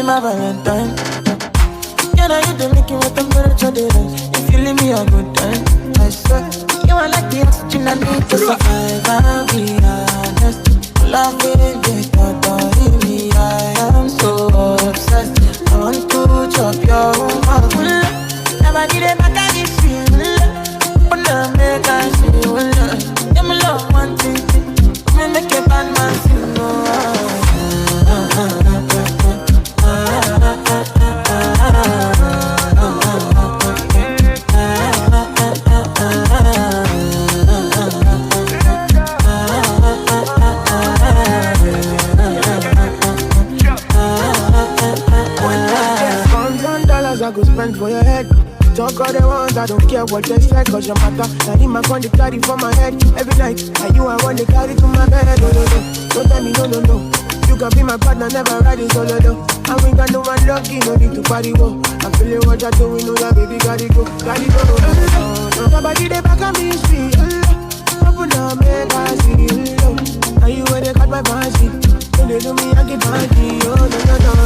my Valentine. You know you the making my temperature dey rise. If you leave me a good time, I swear you are like the oxygen I need to survive. I'll be honest, love it, totally me. I am so obsessed. I want to chop your heart. Never did it back at this feel. But now make I see you. Give me love one thing. Me make a bad man feel no. I go spend for your head. Talk all the ones, I don't care what they say, cause your matter. I need my gun to carry for my head every night. And you I want to carry to my bed. Oh, no, no. Don't tell me no, no, no. You can be my partner, never ride it solo, no. And we got no one lucky, no need to party, whoa. I'm feeling what you're doing, know that baby, gotta go, gotta go. Somebody they back on me, sweet. Open up, make I see you. Now you where they cut my fancy. When they do me, I get funky. Oh, no, no, no, no.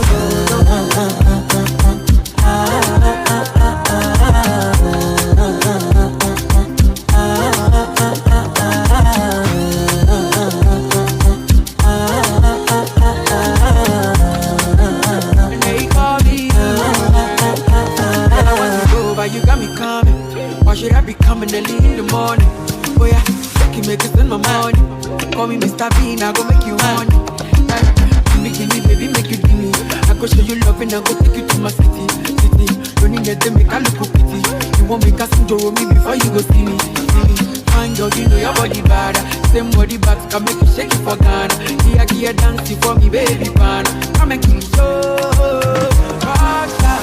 You got me coming. Why should I be coming early in the morning? Oh yeah, make it spend my money. Call me Mr. Bean, I go make you honey. Give me, baby, make you give me. I go show you love and I go take you to my city. Don't need to make a look pity. You won't make a sing to me before you go see me. Fine girl, you know your body bad. Same body back can make you shake it for Ghana. Here, dancing for me, baby, pan. Come and kill so rockstar.